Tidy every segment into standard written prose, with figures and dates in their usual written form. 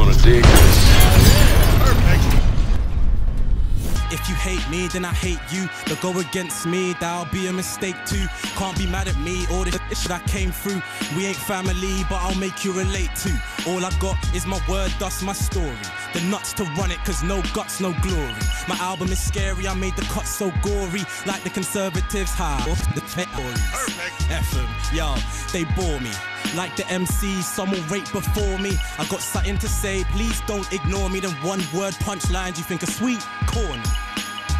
gonna dig this. Perfect. If you hate me, then I hate you. But go against me, that'll be a mistake too. Can't be mad at me, all this shit I came through. We ain't family, but I'll make you relate to. All I got is my word, that's my story. The nuts to run it, cause no guts, no glory. My album is scary, I made the cut so gory. Like the conservatives, high off the theories. F them, yo, they bore me. Like the MCs, someone raped before me. I got something to say, please don't ignore me. Then one word punchlines you think are sweet, corny.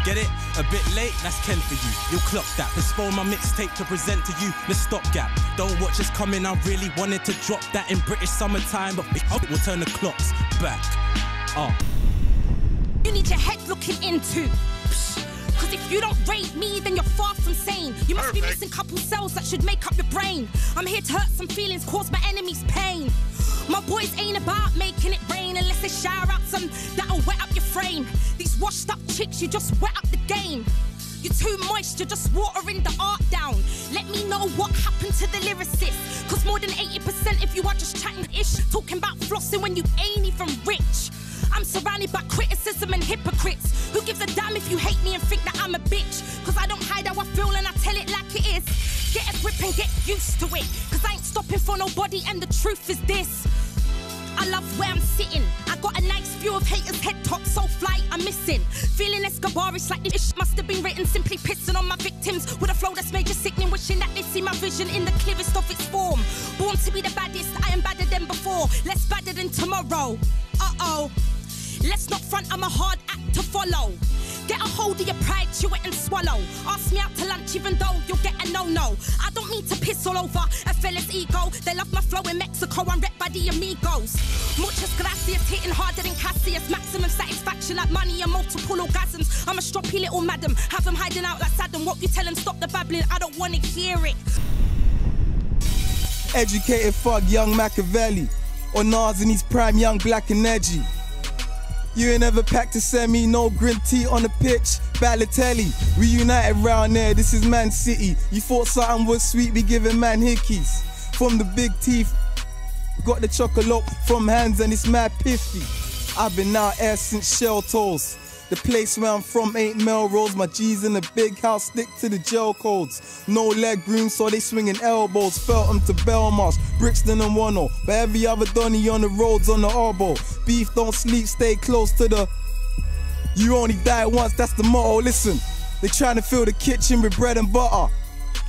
Get it? A bit late, that's Ken for you. You'll clock that. Postpone my mixtape to present to you the stopgap. Don't watch us coming, I really wanted to drop that in British summertime, but we'll turn the clocks back. You need your head looking into. Cause if you don't rate me, then you're far from sane. You must be missing couple cells that should make up your brain. I'm here to hurt some feelings, cause my enemies pain. My boys ain't about making it rain unless they shower out some that'll wet up your frame. These washed up chicks, you just wet up the game. You're too moist, you're just watering the art down. Let me know what happened to the lyricist. Cause more than 80% of you are just chatting ish, talking about flossing when you ain't even rich. I'm surrounded by criticism and hypocrites. Who gives a damn if you hate me and think that I'm a bitch? Cause I don't hide how I feel and I tell it like it is. Get a grip and get used to it. Cause I ain't stopping for nobody and the truth is this. I love where I'm sitting. I got a nice view of haters' head tops, so fly I'm missing. Feeling Escobarish like this must have been written. Simply pissing on my victims with a flow that's made you sickening. Wishing that they see my vision in the clearest of its form. Born to be the baddest, I am badder than before. Less badder than tomorrow. Uh-oh. Let's not front, I'm a hard act to follow. Get a hold of your pride, chew it and swallow. Ask me out to lunch even though you'll get a no-no. I don't mean to piss all over a fella's ego. They love my flow in Mexico, I'm rep by the amigos. Muchas gracias, hitting harder than Cassius. Maximum satisfaction like money and multiple orgasms. I'm a stroppy little madam, have them hiding out like Saddam. What you tell them, stop the babbling, I don't wanna hear it. Educated thug, young Machiavelli. Or Nas in his prime, young, black and edgy. You ain't ever packed a semi, no green tea on the pitch. Balotelli, we united round there, this is Man City. You thought something was sweet, we giving man hickeys. From the big teeth, got the chocolate from hands and it's mad piffy. I've been out here since Shell Toes. The place where I'm from ain't Melrose. My G's in the big house stick to the gel codes. No leg room, so they swinging elbows. Felt them to Belmarsh, Brixton and Wano. But every other Donny on the roads on the elbow. Beef don't sleep, stay close to the... You only die once, that's the motto. Listen, they trying to fill the kitchen with bread and butter.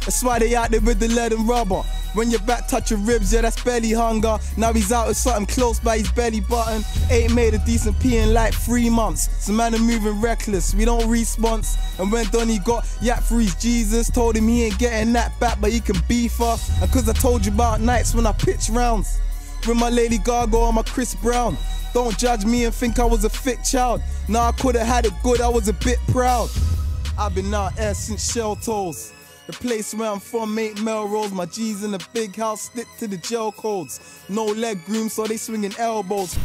That's why they out there with the lead and rubber. When your back touch your ribs, yeah, that's belly hunger. Now he's out with something close by his belly button. Ain't made a decent pee in like 3 months. Some man are moving reckless, we don't response. And when Donny got yak for his Jesus, told him he ain't getting that back, but he can beef us. And cause I told you about nights when I pitch rounds with my Lady Gaga or my Chris Brown. Don't judge me and think I was a fit child. Nah, I could've had it good, I was a bit proud. I've been out here since Shell Toes. The place where I'm from ain't Melrose. My G's in the big house stick to the gel codes. No leg room, so they swinging elbows.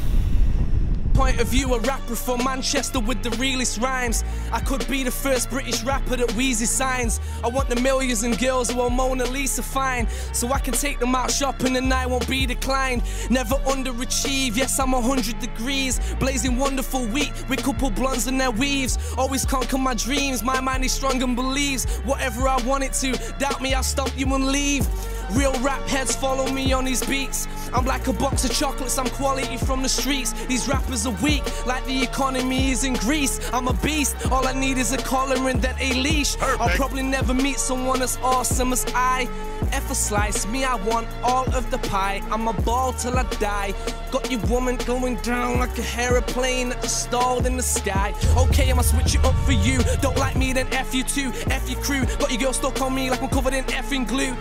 Point of view, a rapper from Manchester with the realest rhymes. I could be the first British rapper that Weezy signs. I want the millions and girls who are Mona Lisa fine, so I can take them out shopping and I won't be declined. Never underachieve, yes I'm 100 degrees. Blazing wonderful wheat with couple blondes and their weaves. Always conquer my dreams, my mind is strong and believes whatever I want it to. Doubt me, I'll stomp you and leave. Real rap heads follow me on these beats. I'm like a box of chocolates, I'm quality from the streets. These rappers are weak, like the economy is in Greece. I'm a beast, all I need is a collar and then a leash. I'll probably never meet someone as awesome as I. If a slice me, I want all of the pie. I'm a ball till I die. Got your woman going down like a aeroplane that just stalled in the sky. Okay, I'ma switch it up for you. Don't like me, then F you too, F your crew. Got your girl stuck on me like I'm covered in effing glue.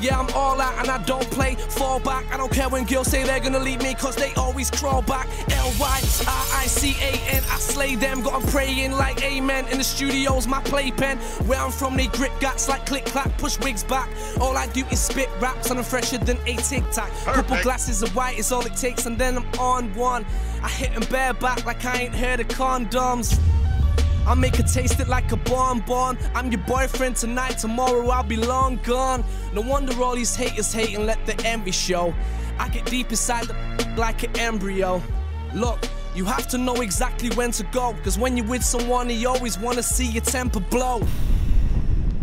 Yeah, I'm all out and I don't play fall back. I don't care when girls say they're gonna leave me, cause they always crawl back. LYRICAN, I slay them. Got 'em praying like amen. In the studio's my playpen. Where I'm from they grip gats like click clack, push wigs back. All I do is spit raps and I'm fresher than a tic tac. Couple glasses of white is all it takes and then I'm on one. I hit 'em bareback like I ain't heard of condoms. I make her taste it like a bonbon. I'm your boyfriend tonight, tomorrow I'll be long gone. No wonder all these haters hate and let the envy show. I get deep inside the like an embryo. Look, you have to know exactly when to go, cause when you're with someone, you always wanna see your temper blow.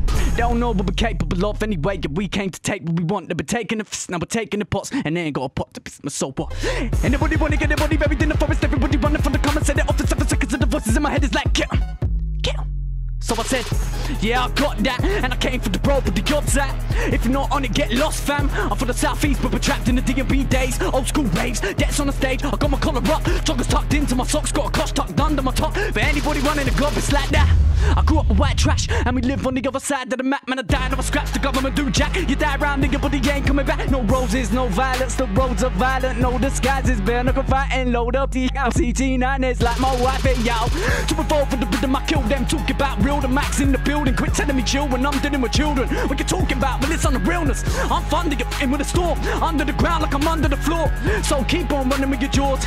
They don't know but we're capable of anyway. Yeah, we came to take what we want. They've been taking the now we're taking the pots, and they ain't got a pot to piss my soul what. Anybody wanna get their body buried in the forest? Everybody running from the comments, said it off the 7 seconds, and the voices in my head is like, get 'em, get 'em. So I said, yeah, I got that, and I came for the road, but the odds at. If you're not on it, get lost, fam. I'm from the southeast, but we're trapped in the D&B days. Old school raves, debts on the stage. I got my collar up, joggers tucked into my socks, got a clutch tucked under my top. For anybody running the globe, it's like that. I grew up with white trash, and we live on the other side of the map. Man, I died, never scratched the government do jack. You die round, nigga, but you ain't coming back. No roses, no violence, the roads are violent. No disguises, bare knuckle fighting. Load up the CT9s like my wife, hey, yo. To revolve for the rhythm, I kill them. Talk about real, the max in the building. Quit telling me chill when I'm dealing with children. What you talking about? Well, it's on the realness. I'm fun to get in with a storm. Under the ground like I'm under the floor. So keep on running with your jaws.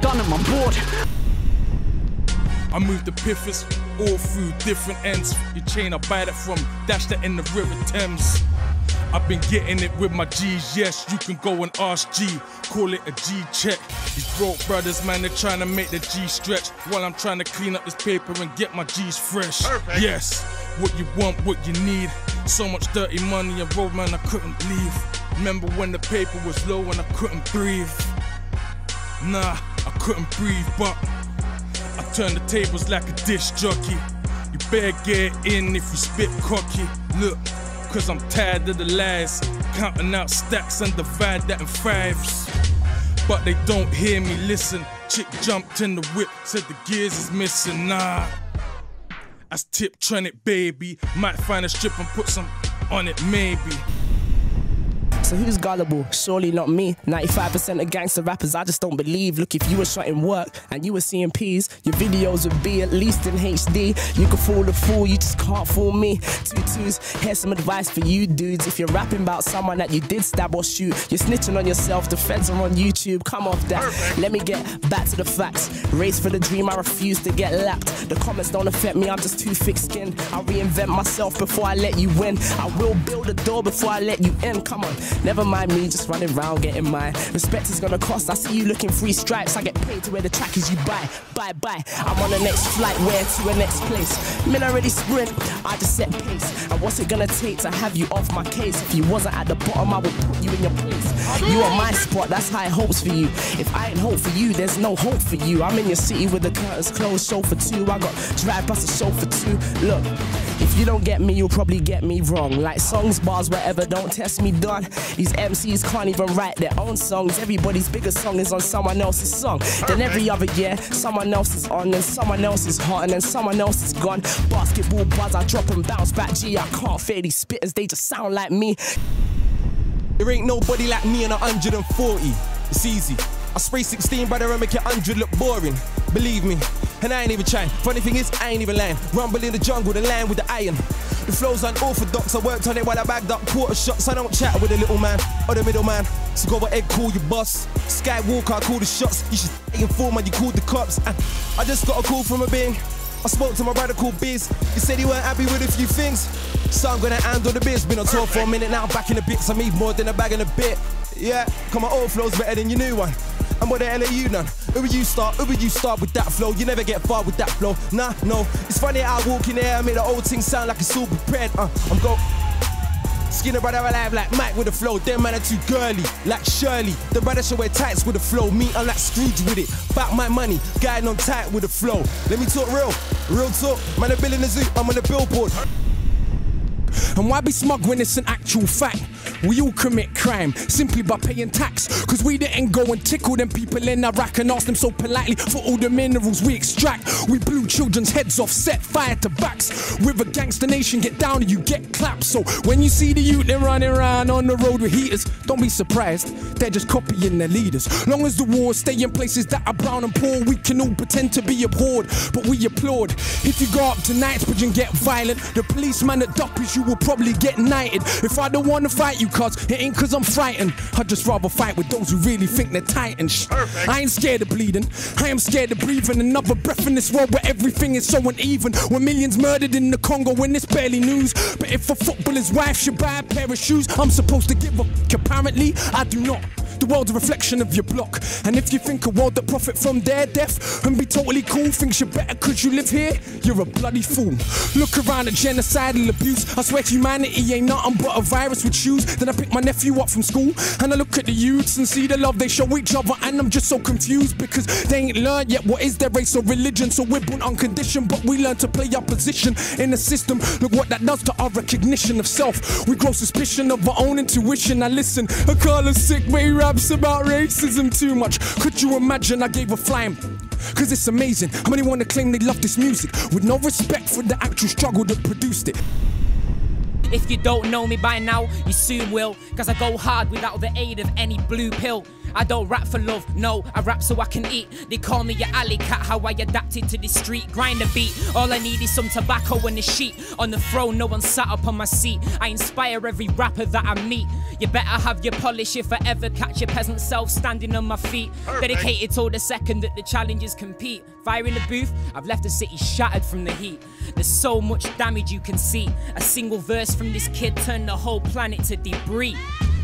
Done them, I'm bored. I move the piffers all through different ends. Your chain, I buy that from, dash that in the River Thames. I've been getting it with my G's, yes, you can go and ask G. Call it a G check. These broke brothers, man, they're trying to make the G stretch, while I'm trying to clean up this paper and get my G's fresh. Perfect. Yes, what you want, what you need. So much dirty money and road, man, I couldn't leave. Remember when the paper was low and I couldn't breathe? Nah, I couldn't breathe, but I turn the tables like a dish jockey. You better get in if you spit cocky. Look, cause I'm tired of the lies, counting out stacks and divide that in fives. But they don't hear me listen. Chick jumped in the whip, said the gears is missing. Nah, that's Tiptronic, baby. Might find a strip and put some on it, maybe. So who's gullible? Surely not me. 95% of gangster rappers I just don't believe. Look, if you were shot in work and you were seeing P's, your videos would be at least in HD. You can fool the fool, you just can't fool me. 2-2s, here's some advice for you dudes. If you're rapping about someone that you did stab or shoot, you're snitching on yourself, the feds are on YouTube. Come off that. Perfect. Let me get back to the facts. Race for the dream, I refuse to get lapped. The comments don't affect me, I'm just too thick-skinned. I'll reinvent myself before I let you win. I will build a door before I let you in. Come on. Never mind me, just running round getting mine. Respect is gonna cost, I see you looking 3 stripes. I get paid to wear the trackies you buy. Bye. I'm on the next flight, where to the next place. Men already sprint, I just set pace. And what's it gonna take to have you off my case? If you wasn't at the bottom, I would put you in your place. You are my spot, that's high hopes for you. If I ain't hope for you, there's no hope for you. I'm in your city with the curtains closed, show for 2. I got drive plus a show for 2. Look, if you don't get me, you'll probably get me wrong. Like songs, bars, whatever, don't test me, done. These MCs can't even write their own songs. Everybody's biggest song is on someone else's song. Then every other year, someone else is on, and someone else is hot, and then someone else is gone. Basketball buzz, I drop and bounce back. Gee, I can't fade these spitters, they just sound like me. There ain't nobody like me on 140. It's easy. I spray 16, brother, and make your 100 look boring. Believe me, and I ain't even trying. Funny thing is, I ain't even lying. Rumble in the jungle, the line with the iron. The flow's unorthodox, I worked on it while I bagged up quarter shots. I don't chat with the little man or the middle man. So go ahead, call your boss. Skywalker, I call the shots. You should inform when you called the cops. I just got a call from a bing. I spoke to my brother called Biz. He said he weren't happy with a few things, so I'm gonna handle the biz. Been on tour for a minute now, back in the bits. I need more than a bag and a bit. Yeah, come my old flow's better than your new one. And what the hell are you done? Who would you start with that flow? You never get far with that flow. Nah, no. It's funny how I walk in there, I made the old thing sound like it's all prepared. I'm go skin a brother alive like Mike with the flow. Them man are too girly, like Shirley. The brother should wear tights with the flow. Me, I'm like Scrooge with it. Back my money, guiding on tight with the flow. Let me talk real talk. Man, a bill in the zoo, I'm on the billboard. And why be smug when it's an actual fact? We all commit crime simply by paying tax. Cause we didn't go and tickle them people in Iraq and ask them so politely for all the minerals we extract. We blew children's heads off, set fire to backs. With a gangster nation, get down and you get clapped. So when you see the youth them running around on the road with heaters, don't be surprised, they're just copying their leaders. Long as the wars stay in places that are brown and poor, we can all pretend to be abhorred, but we applaud. If you go up to Knightsbridge and get violent, the policeman that duppies you will probably get knighted. If I don't wanna fight you, cuz it ain't cause I'm frightened. I'd just rather fight with those who really think they're titans. Perfect. I ain't scared of bleeding, I am scared of breathing another breath in this world where everything is so uneven. When millions murdered in the Congo when it's barely news. But if a footballer's wife should buy a pair of shoes, I'm supposed to give a f***. Apparently, I do not. The world's a reflection of your block. And if you think a world that profit from their death and be totally cool, thinks you're better cause you live here, you're a bloody fool. Look around at genocidal abuse. I swear humanity ain't nothing but a virus with shoes. Then I pick my nephew up from school and I look at the youths and see the love they show each other, and I'm just so confused because they ain't learned yet what is their race or religion. So we're born unconditioned, but we learn to play our position in the system. Look what that does to our recognition of self. We grow suspicion of our own intuition. Now listen, AKALA's sick, but he raps about racism too much. Could you imagine I gave a flying? Cause it's amazing how many wanna claim they love this music with no respect for the actual struggle that produced it. If you don't know me by now, you soon will, cause I go hard without the aid of any blue pill. I don't rap for love, no, I rap so I can eat. They call me your alley cat, how I adapted to the street. Grind a beat, all I need is some tobacco and a sheet. On the throne, no one sat up on my seat. I inspire every rapper that I meet. You better have your polish if I ever catch your peasant self standing on my feet. Dedicated till the second that the challenges compete. Fire in the booth, I've left the city shattered from the heat. There's so much damage you can see. A single verse from this kid turned the whole planet to debris.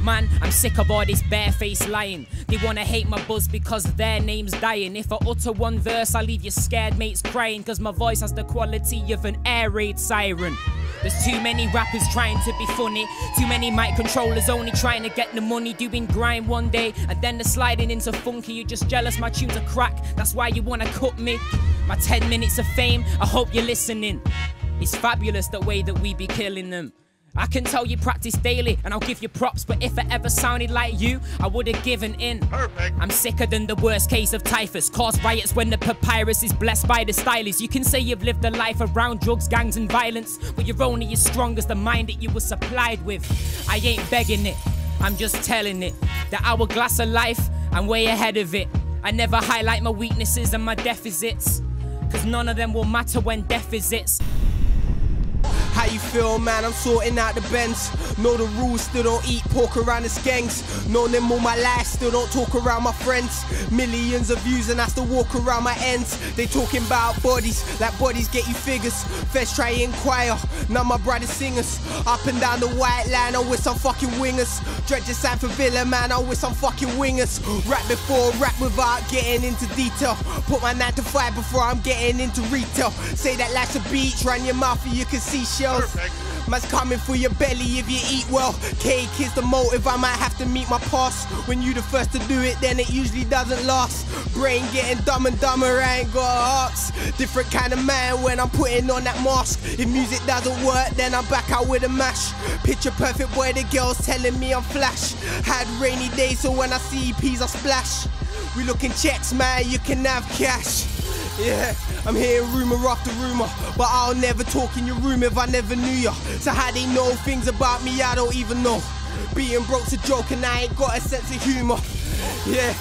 Man, I'm sick of all this barefaced lying. They wanna hate my buzz because their name's dying. If I utter one verse, I'll leave your scared mates crying, cause my voice has the quality of an air raid siren. There's too many rappers trying to be funny, too many mic controllers only trying to get the money, doing grime one day and then they're sliding into funky. You're just jealous my tunes are crack, that's why you wanna cut me. My 10 minutes of fame, I hope you're listening. It's fabulous the way that we be killing them. I can tell you practice daily and I'll give you props, but if I ever sounded like you, I would have given in. Perfect. I'm sicker than the worst case of typhus. Cause riots when the papyrus is blessed by the stylist. You can say you've lived a life around drugs, gangs and violence, but you're only as strong as the mind that you were supplied with. I ain't begging it, I'm just telling it. The hourglass of life, I'm way ahead of it. I never highlight my weaknesses and my deficits, cause none of them will matter when death visits. How you feel, man? I'm sorting out the bends. Know the rules, still don't eat pork around the skanks. Know them all my life, still don't talk around my friends. Millions of views and I still walk around my ends. They talking about bodies, like bodies get you figures. Feds try to inquire, none my brothers singers. Up and down the white line, I'm with some fucking wingers. Dredge sign for Villa, man, I'm with some fucking wingers. Rap before rap without getting into detail. Put my 9 to 5 before I'm getting into retail. Say that life's a beach, run your mouth and you can see shells. Man's coming for your belly if you eat well. Cake is the motive, I might have to meet my past. When you the first to do it, then it usually doesn't last. Brain getting dumb and dumber, I ain't got hearts. Different kind of man when I'm putting on that mask. If music doesn't work, then I'm back out with a mash. Picture perfect boy, the girls telling me I'm flash. Had rainy days, so when I see EPs I splash. We looking checks, man, you can have cash. Yeah, I'm hearing rumour after rumour, but I'll never talk in your room if I never knew ya. So how they know things about me, I don't even know. Being broke's a joke and I ain't got a sense of humour. Yeah,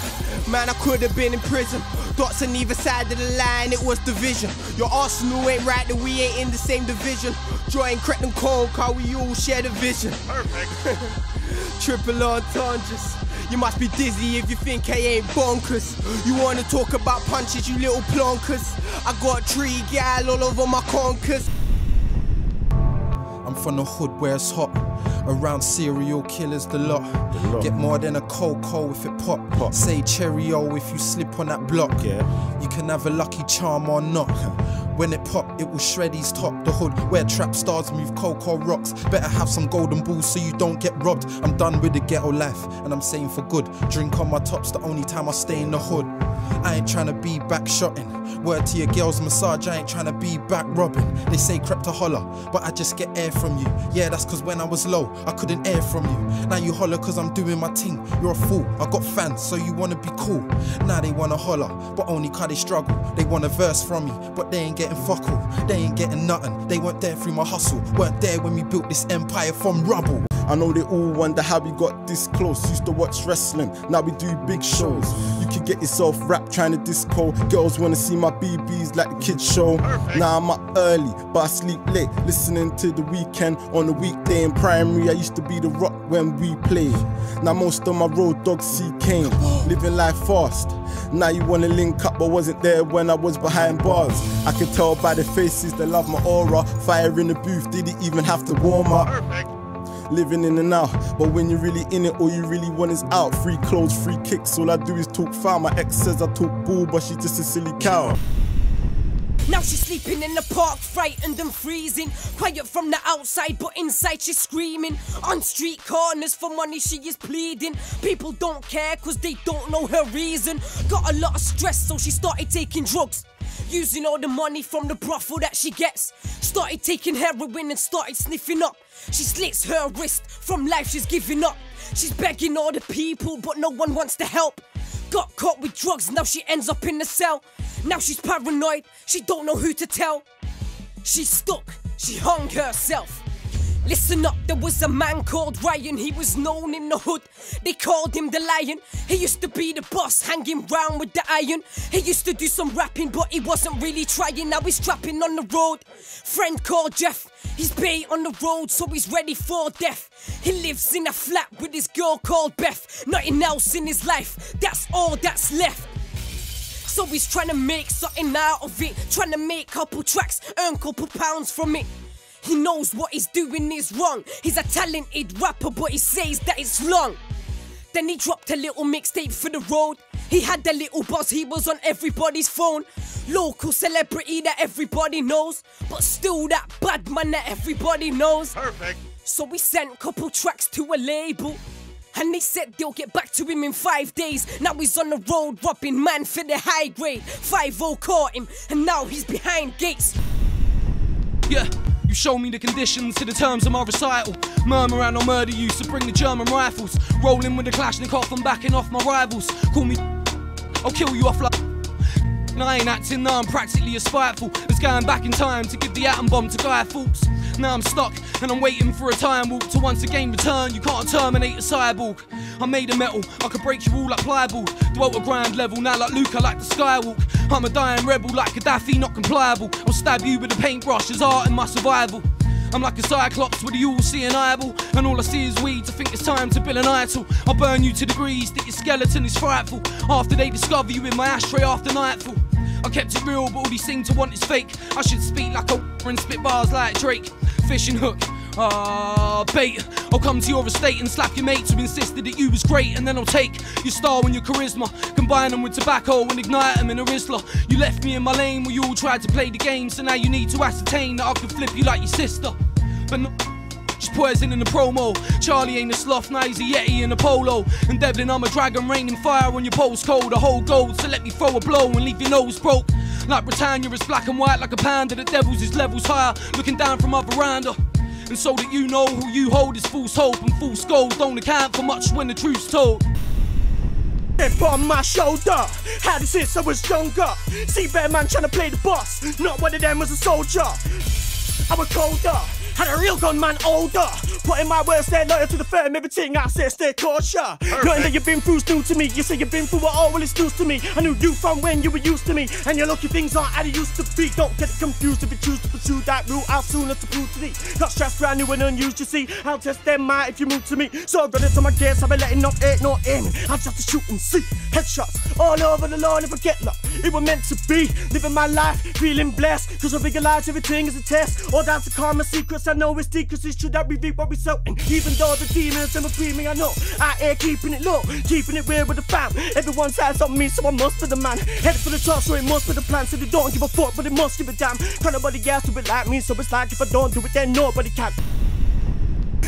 man, I could have been in prison. Dots on either side of the line, it was division. Your Arsenal ain't right, that we ain't in the same division. Join KREPT and Konan, cause we all share the vision. Perfect. Triple entendres. You must be dizzy if you think I ain't bonkers. You wanna talk about punches, you little plonkers. I got tree gal all over my conkers. I'm from the hood where it's hot. Around serial killers the lot. Get more than a cocoa if it pop. Say Cheerio if you slip on that block. You can have a lucky charm or not. When it pop, it will shred his top. The hood where trap stars move cocoa rocks. Better have some golden balls so you don't get robbed. I'm done with the ghetto life and I'm saying for good. Drink on my top's the only time I stay in the hood. I ain't tryna be back shotting. Word to your girl's massage, I ain't tryna be back robbing. They say KREPT to holler, but I just get air from you. Yeah, that's cause when I was low, I couldn't air from you. Now you holler cause I'm doing my thing. You're a fool, I got fans, so you wanna be cool. Now they wanna holler, but only cause they struggle. They want a verse from me, but they ain't getting fuck all. They ain't getting nothing, they weren't there through my hustle. Weren't there when we built this empire from rubble. I know they all wonder how we got this close. Used to watch wrestling, now we do big shows. You can get yourself wrapped trying to disco. Girls wanna see my BBs like the kids show. Now I'm up early, but I sleep late. Listening to The Weekend on the weekday. In primary, I used to be the rock when we played. Now most of my road dogs see Kane. Living life fast. Now you wanna link up, but wasn't there when I was behind bars. I can tell by the faces they love my aura. Fire in the booth, didn't even have to warm up. living in and out. But when you're really in it, all you really want is out. Free clothes, free kicks, all I do is talk foul. My ex says I talk bull, but she's just a silly cow. Now she's sleeping in the park, frightened and freezing. Quiet from the outside, but inside she's screaming. On street corners for money she is pleading. People don't care cause they don't know her reason. Got a lot of stress so she started taking drugs. Using all the money from the brothel that she gets. Started taking heroin and started sniffing up. She slits her wrist, from life she's giving up. She's begging all the people but no one wants to help. Got caught with drugs, now she ends up in the cell. Now she's paranoid, she don't know who to tell. She's stuck, she hung herself. Listen up, there was a man called Ryan. He was known in the hood, they called him the Lion. He used to be the boss, hanging round with the iron. He used to do some rapping, but he wasn't really trying. Now he's trapping on the road. Friend called Jeff, he's bait on the road, so he's ready for death. He lives in a flat with his girl called Beth. Nothing else in his life, that's all that's left. So he's trying to make something out of it, trying to make couple tracks, earn couple pounds from it. He knows what he's doing is wrong. He's a talented rapper, but he says that it's long. Then he dropped a little mixtape for the road. He had a little buzz, he was on everybody's phone. Local celebrity that everybody knows, but still that bad man that everybody knows. Perfect. So we sent couple tracks to a label, and they said they'll get back to him in 5 days. Now he's on the road robbing man for the high grade. 5-0 caught him, and now he's behind gates. Yeah. You show me the conditions to the terms of my recital. Murmur and I'll murder you, so bring the German rifles. Rolling with the Kalashnikov and backing off my rivals. Call me, I'll kill you off like. I ain't acting, now I'm practically as spiteful as going back in time to give the atom bomb to Guy Fawkes. Now I'm stuck and I'm waiting for a time walk to once again return. You can't terminate a cyborg. I'm made of metal, I could break you all like pliable. Dwelt a grand level, now like Luke I like the skywalk. I'm a dying rebel like Gaddafi, not compliable. I'll stab you with a paintbrush as art in my survival. I'm like a cyclops with a all-seeing eyeball, and all I see is weed to think it's time to build an idol. I'll burn you to degrees that your skeleton is frightful. After they discover you in my ashtray after nightfall. I kept it real, but all these seem to want is fake. I should speak like a and spit bars like Drake. Fishing hook, bait. I'll come to your estate and slap your mates who insisted that you was great, and then I'll take your style and your charisma, combine them with tobacco and ignite them in a Rizzler. You left me in my lane where you all tried to play the game, so now you need to ascertain that I could flip you like your sister. But no, just poison in the promo. Charlie ain't a sloth, now he's a Yeti in a polo. And Devlin, I'm a dragon raining fire on your postcode. A whole gold, so let me throw a blow and leave your nose broke. Like Britannia is black and white like a panda. The devil's his levels higher, looking down from my veranda. And so that you know who you hold is false hope, and false gold don't account for much when the truth's told. Chip on my shoulder, had it since I was younger. See better man trying to play the boss, not one of them was a soldier. I was colder, had a real gunman older. Putting my words there, loyal to the firm, everything I say stay cautious. Knowing that you've been through's new to me, you say you've been through what all well it's news to me. I knew you from when you were used to me, and your lucky things aren't how they used to be. Don't get it confused if you choose to pursue that route, I'll soon have to prove to thee. Got stressed brand new and unused, you see, I'll test them out if you move to me. So I've got it to my gears, I've been letting up, ain't no aiming. I just have to shoot and see, headshots all over the lawn if I get luck. It was meant to be, living my life, feeling blessed, cause I realize everything is a test. All down to karma secrets, I know it's secrecy, should I reveal what we sow? And even though the demons and the me, I know I ain't keeping it low, keeping it real with the fam. Everyone's eyes on me, so I must be the man. Headed for the top, so it must be the plan. So they don't give a fuck, but they must give a damn. Can't nobody else do it like me, so it's like if I don't do it, then nobody can.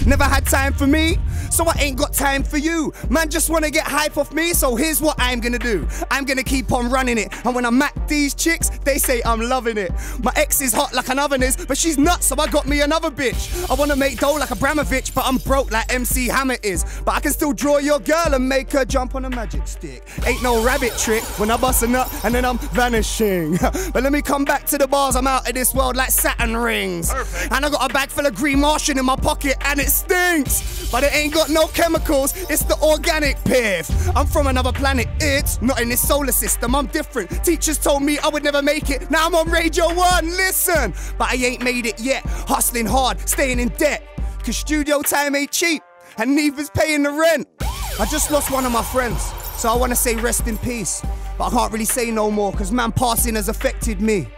Never had time for me, so I ain't got time for you. Man just wanna get hype off me, so here's what I'm gonna do. I'm gonna keep on running it, and when I'm at these chicks, they say I'm loving it. My ex is hot like an oven is, but she's nuts, so I got me another bitch. I wanna make dough like Abramovich, but I'm broke like MC Hammer is. But I can still draw your girl and make her jump on a magic stick. Ain't no rabbit trick when I bust a nut and then I'm vanishing. But let me come back to the bars, I'm out of this world like Saturn rings. Perfect. And I got a bag full of green Martian in my pocket and it stinks, but it ain't got no chemicals, it's the organic piff. I'm from another planet, it's not in this solar system, I'm different. Teachers told me I would never make it, now I'm on Radio 1, listen. But I ain't made it yet, hustling hard, staying in debt, cause studio time ain't cheap, and neither's paying the rent. I just lost one of my friends, so I wanna say rest in peace, but I can't really say no more, cause man passing has affected me.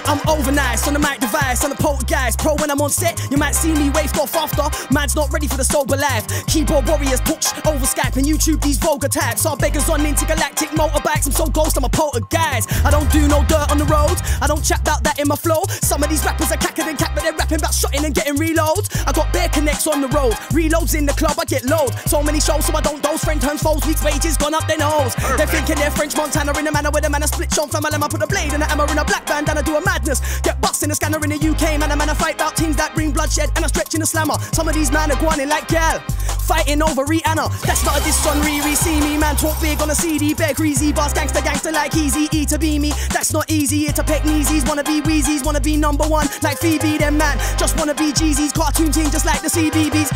I'm over nice on the mic device, on the poltergeist. Pro when I'm on set, you might see me waved off after. Man's not ready for the sober life. Keyboard warriors push over Skype and YouTube these vulgar types. Our beggars on intergalactic motorbikes. I'm so ghost, I'm a poltergeist. I don't do no dirt on the road. I don't chat about that in my flow. Some of these rappers are cacker than cat, but they're rapping about shotting and getting reloads. I got bare connects on the road. Reloads in the club, I get load. So many shows, so I don't dose. Friend turns foes, week's wages gone up their nose. They're thinking they're French Montana in a manner where the man a split shot from a lemon. I put a blade and a hammer in a black band and I do a madness. Get bust in a scanner in the UK, man. I fight about teams that bring bloodshed and I stretch in a slammer. Some of these man are going in like gal, fighting over Rihanna. That's not a diss on Riri. See me, man, talk big on a CD. Bear greasy bars, gangster, gangster like Easy E to be me. That's not easy, it's a peck kneesies. Wanna be Wheezies, wanna be number one like Phoebe, them man. Just wanna be Jeezy's cartoon team, just like the CBBS.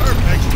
Perfect.